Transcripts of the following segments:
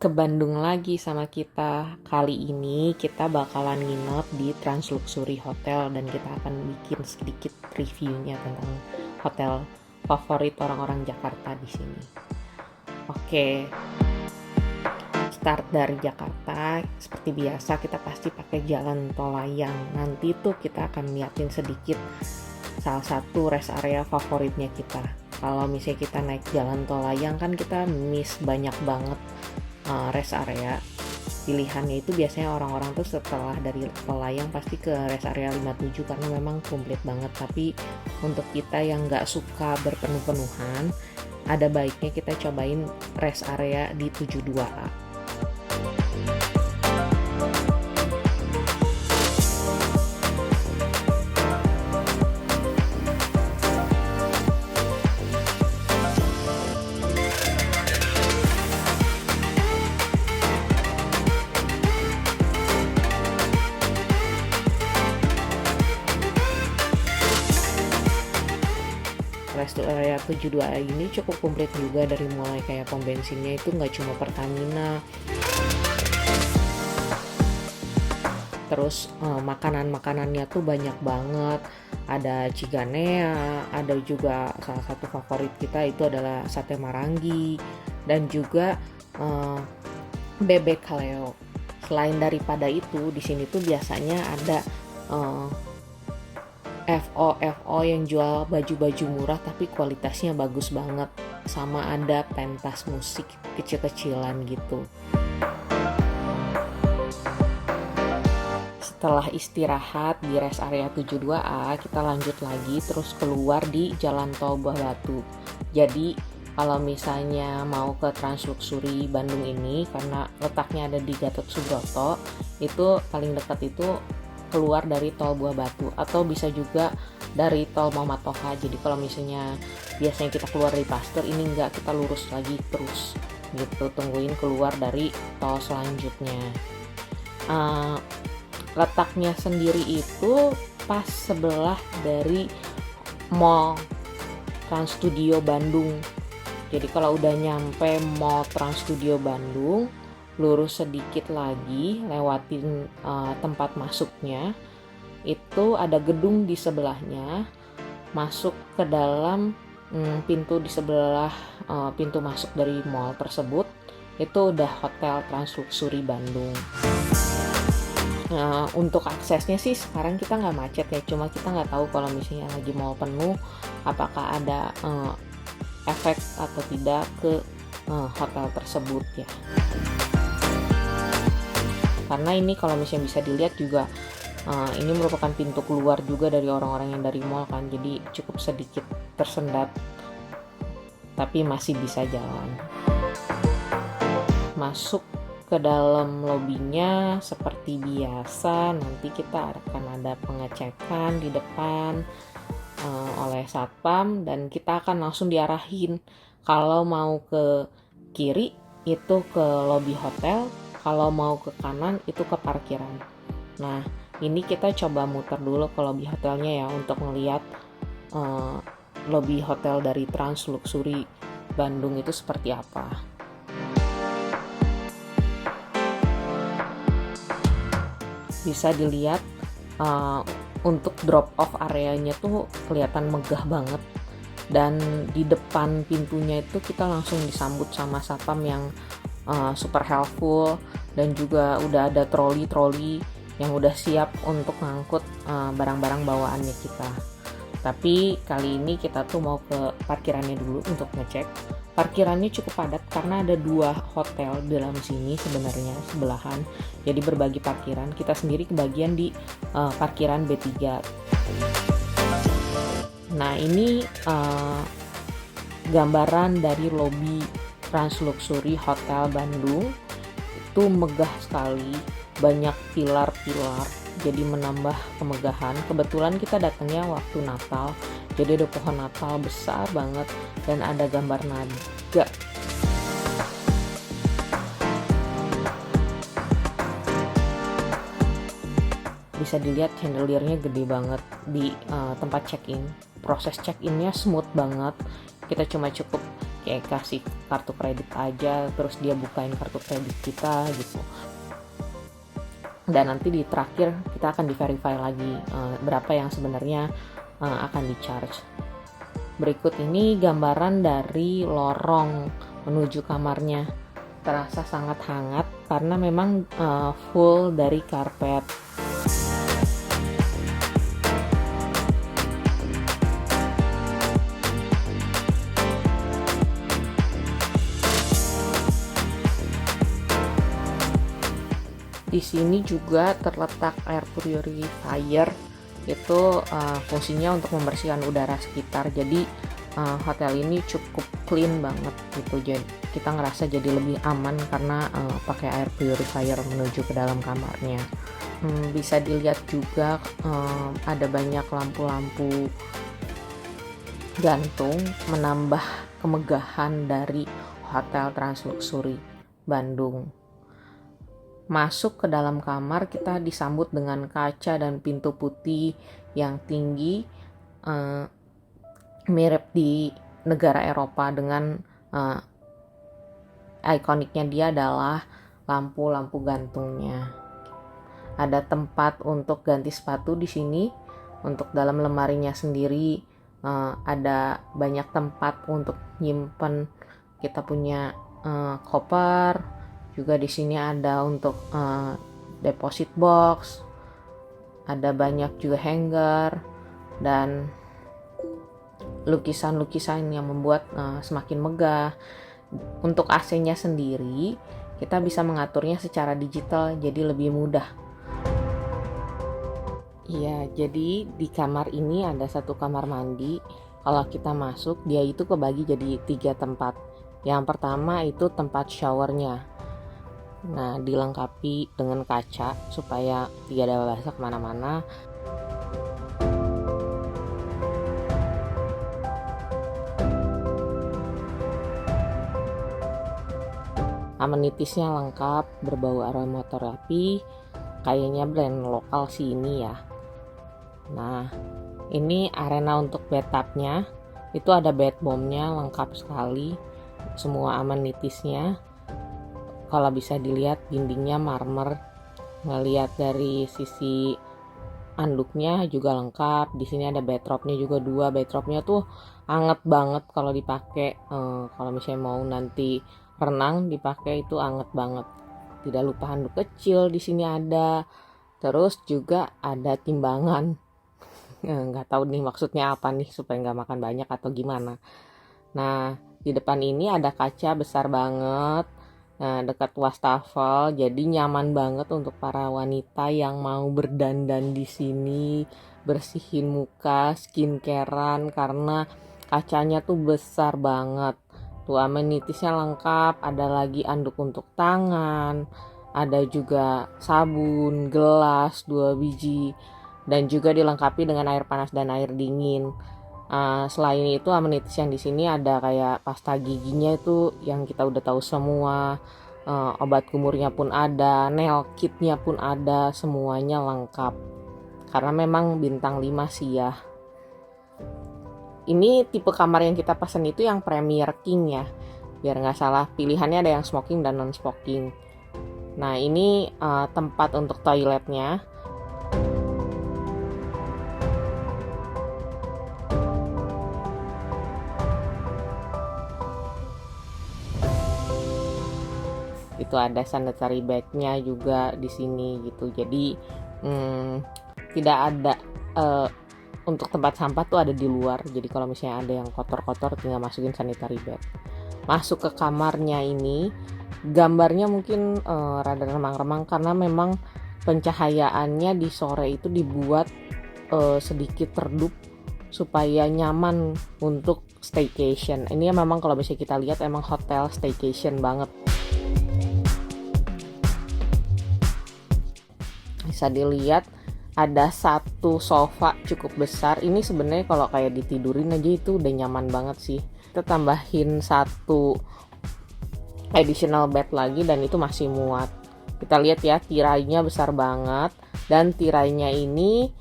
ke Bandung lagi sama kita. Kali ini kita bakalan nginep di Trans Luxury Hotel dan kita akan bikin sedikit reviewnya tentang hotel favorit orang-orang Jakarta di sini. Oke, start dari Jakarta. Seperti biasa kita pasti pakai jalan tol layang. Nanti tuh kita akan liatin sedikit salah satu rest area favoritnya kita. Kalau misalnya kita naik jalan tol layang kan kita miss banyak banget rest area. Pilihannya itu biasanya orang-orang tuh setelah dari tol layang pasti ke rest area 57 karena memang komplit banget. Tapi untuk kita yang nggak suka berpenuh-penuhan, ada baiknya kita cobain rest area di 72A. Rest area 72A ini cukup komplit juga, dari mulai kayak pom bensinnya itu nggak cuma Pertamina, terus makanan-makanannya tuh banyak banget. Ada Ciganea, ada juga salah satu favorit kita itu adalah sate Marangi, dan juga bebek kaleo. Selain daripada itu, di sini tuh biasanya ada FO yang jual baju-baju murah tapi kualitasnya bagus banget, sama ada pentas musik kecil-kecilan gitu. Setelah istirahat di rest area 72A, kita lanjut lagi terus keluar di Jalan Tol Buah Batu. Jadi kalau misalnya mau ke Trans Luxury Bandung ini, karena letaknya ada di Gatot Subroto, itu paling dekat itu keluar dari tol Buah Batu, atau bisa juga dari tol Muhammad Toha. Jadi kalau misalnya biasanya kita keluar dari Pasteur, ini enggak, kita lurus lagi terus gitu, tungguin keluar dari tol selanjutnya. Letaknya sendiri itu pas sebelah dari Mall Trans Studio Bandung. Jadi kalau udah nyampe Mall Trans Studio Bandung, lurus sedikit lagi, lewatin tempat masuknya, itu ada gedung di sebelahnya. Masuk ke dalam pintu di sebelah pintu masuk dari mall tersebut, itu udah Hotel Trans Luxury Bandung. Untuk aksesnya sih sekarang kita nggak macet ya, cuma kita nggak tahu kalau misalnya lagi mall penuh apakah ada efek atau tidak ke hotel tersebut ya. Karena ini kalau misalnya bisa dilihat juga ini merupakan pintu keluar juga dari orang-orang yang dari mall kan, jadi cukup sedikit tersendat tapi masih bisa jalan. Masuk ke dalam lobinya seperti biasa, nanti kita akan ada pengecekan di depan oleh satpam, dan kita akan langsung diarahin kalau mau ke kiri itu ke lobi hotel, kalau mau ke kanan itu ke parkiran. Nah, ini kita coba muter dulu ke lobi hotelnya ya, untuk ngeliat lobi hotel dari Trans Luxury Bandung itu seperti apa. Bisa dilihat untuk drop off areanya tuh kelihatan megah banget, dan di depan pintunya itu kita langsung disambut sama satpam yang super helpful, dan juga udah ada troli yang udah siap untuk ngangkut barang-barang bawaannya kita. Tapi kali ini kita tuh mau ke parkirannya dulu untuk ngecek. Parkirannya cukup padat karena ada 2 hotel di dalam sini sebenarnya sebelahan, jadi berbagi parkiran. Kita sendiri kebagian di parkiran B3. Nah, ini gambaran dari lobi Trans Luxury Hotel Bandung. Itu megah sekali, banyak pilar-pilar, jadi menambah kemegahan. Kebetulan kita datangnya waktu Natal, jadi ada pohon Natal besar banget dan ada gambar naga. Bisa dilihat chandeliernya gede banget di tempat check-in. Proses check-innya smooth banget. Kita cuma cukup kayak kasih kartu kredit aja, terus dia bukain kartu kredit kita gitu. Dan nanti di terakhir kita akan di verify lagi berapa yang sebenarnya akan di charge. Berikut ini gambaran dari lorong menuju kamarnya. Terasa sangat hangat karena memang full dari karpet. Di sini juga terletak air purifier, itu fungsinya untuk membersihkan udara sekitar. Jadi hotel ini cukup clean banget gitu. Jadi kita ngerasa jadi lebih aman karena pakai air purifier menuju ke dalam kamarnya. Bisa dilihat juga ada banyak lampu-lampu gantung menambah kemegahan dari Hotel Transluxury Bandung. Masuk ke dalam kamar, kita disambut dengan kaca dan pintu putih yang tinggi, mirip di negara Eropa. Dengan ikoniknya dia adalah lampu-lampu gantungnya. Ada tempat untuk ganti sepatu di sini. Untuk dalam lemarinya sendiri ada banyak tempat untuk nyimpen kita punya koper. Juga di sini ada untuk deposit box, ada banyak juga hanger dan lukisan-lukisan yang membuat semakin megah. Untuk AC-nya sendiri kita bisa mengaturnya secara digital, jadi lebih mudah. Iya, jadi di kamar ini ada satu kamar mandi. Kalau kita masuk, dia itu kebagi jadi 3 tempat. Yang pertama itu tempat showernya. Nah, dilengkapi dengan kaca supaya tidak ada basah kemana-mana. Amenitisnya lengkap, berbau aromaterapi, kayaknya brand lokal sih ini ya. Nah, ini arena untuk bathtubnya, itu ada bath bombnya lengkap sekali, semua amenitisnya. Kalau bisa dilihat dindingnya marmer, ngelihat dari sisi anduknya juga lengkap. Di sini ada bathtubnya juga 2, bathtubnya tuh anget banget kalau dipakai. Kalau misalnya mau nanti renang dipakai itu anget banget. Tidak lupa handuk kecil di sini ada. Terus juga ada timbangan. Nggak tahu nih maksudnya apa nih, supaya nggak makan banyak atau gimana. Nah, di depan ini ada kaca besar banget. Nah, dekat wastafel, jadi nyaman banget untuk para wanita yang mau berdandan di sini, bersihin muka, skincarean, karena kacanya tuh besar banget. Tuh amenitisnya lengkap, ada lagi anduk untuk tangan, ada juga sabun, gelas 2 biji, dan juga dilengkapi dengan air panas dan air dingin. Selain itu amenities yang di sini ada kayak pasta giginya itu yang kita udah tahu semua, obat kumurnya pun ada, nail kitnya pun ada, semuanya lengkap. Karena memang bintang 5 sih ya. Ini tipe kamar yang kita pesan itu yang Premier King ya, biar nggak salah pilihannya ada yang smoking dan non smoking. Nah, ini tempat untuk toiletnya. Itu ada sanitary bag-nya juga di sini gitu. Jadi tidak ada untuk tempat sampah tuh ada di luar. Jadi kalau misalnya ada yang kotor-kotor tinggal masukin sanitary bag. Masuk ke kamarnya ini, gambarnya mungkin rada remang-remang karena memang pencahayaannya di sore itu dibuat sedikit redup supaya nyaman untuk staycation. Ini memang kalau misalnya kita lihat emang hotel staycation banget. Bisa dilihat ada satu sofa cukup besar. Ini sebenarnya kalau kayak ditidurin aja itu udah nyaman banget sih. Kita tambahin satu additional bed lagi dan itu masih muat. Kita lihat ya, tirainya besar banget dan tirainya ini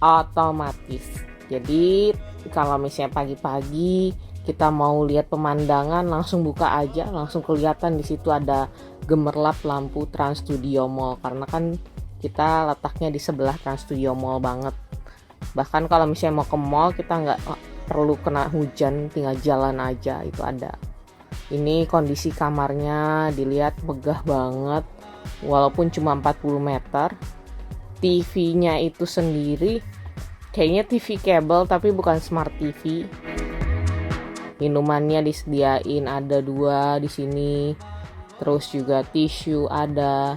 otomatis. Jadi kalau misalnya pagi-pagi kita mau lihat pemandangan langsung buka aja, langsung kelihatan di situ ada gemerlap lampu Trans Studio Mall, karena kan kita letaknya di sebelah Trans Studio Mall banget. Bahkan kalau misalnya mau ke mall kita nggak perlu kena hujan, tinggal jalan aja itu ada. Ini kondisi kamarnya, dilihat megah banget walaupun cuma 40 meter. TV-nya itu sendiri kayaknya TV kabel tapi bukan smart TV. Minumannya disediain ada 2 di sini. Terus juga tisu ada.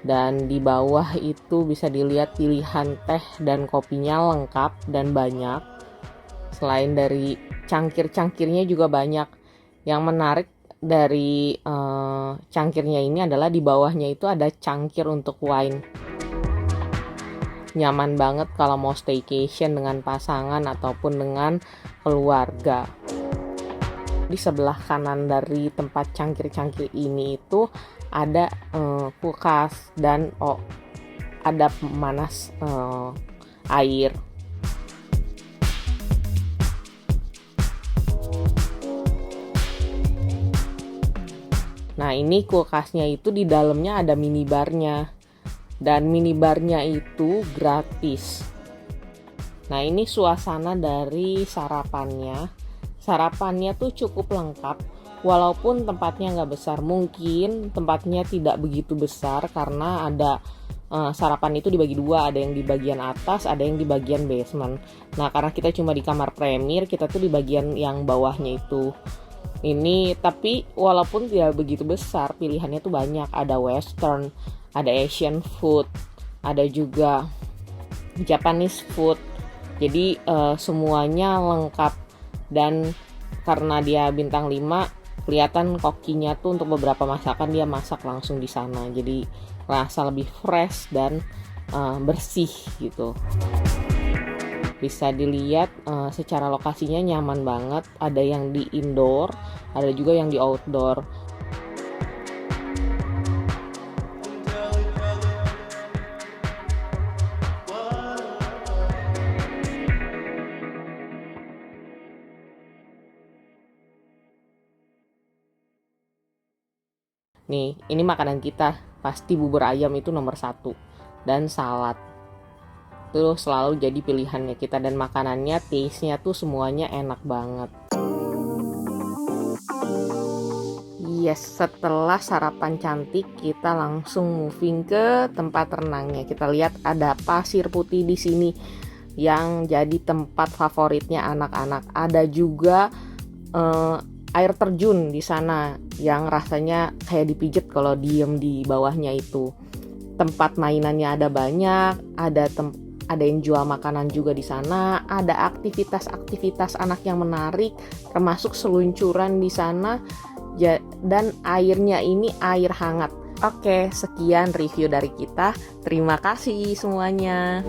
Dan di bawah itu bisa dilihat pilihan teh dan kopinya lengkap dan banyak. Selain dari cangkir-cangkirnya juga banyak. Yang menarik dari cangkirnya ini adalah di bawahnya itu ada cangkir untuk wine. Nyaman banget kalau mau staycation dengan pasangan ataupun dengan keluarga. Di sebelah kanan dari tempat cangkir-cangkir ini itu ada kulkas dan ada pemanas air. Nah, ini kulkasnya itu di dalamnya ada minibarnya. Dan minibarnya itu gratis. Nah, ini suasana dari sarapannya. Sarapannya tuh cukup lengkap. Walaupun tempatnya nggak besar, mungkin tempatnya tidak begitu besar karena ada sarapan itu dibagi 2, ada yang di bagian atas, ada yang di bagian basement. Nah, karena kita cuma di kamar premier, kita tuh di bagian yang bawahnya itu. Ini tapi walaupun tidak begitu besar, pilihannya tuh banyak. Ada western, ada Asian food, ada juga Japanese food. Jadi semuanya lengkap, dan karena dia bintang 5, kelihatan kokinya tuh untuk beberapa masakan dia masak langsung di sana. Jadi rasa lebih fresh dan bersih gitu. Bisa dilihat secara lokasinya nyaman banget. Ada yang di indoor, ada juga yang di outdoor. Nih, ini makanan kita. Pasti bubur ayam itu nomor 1. Dan salad. Itu selalu jadi pilihannya kita. Dan makanannya, taste-nya tuh semuanya enak banget. Yes, setelah sarapan cantik, kita langsung moving ke tempat renangnya. Kita lihat ada pasir putih di sini yang jadi tempat favoritnya anak-anak. Ada juga air terjun di sana yang rasanya kayak dipijit kalau diem di bawahnya itu. Tempat mainannya ada banyak, ada yang jual makanan juga di sana, ada aktivitas-aktivitas anak yang menarik, termasuk seluncuran di sana, dan airnya ini air hangat. Oke, sekian review dari kita. Terima kasih semuanya.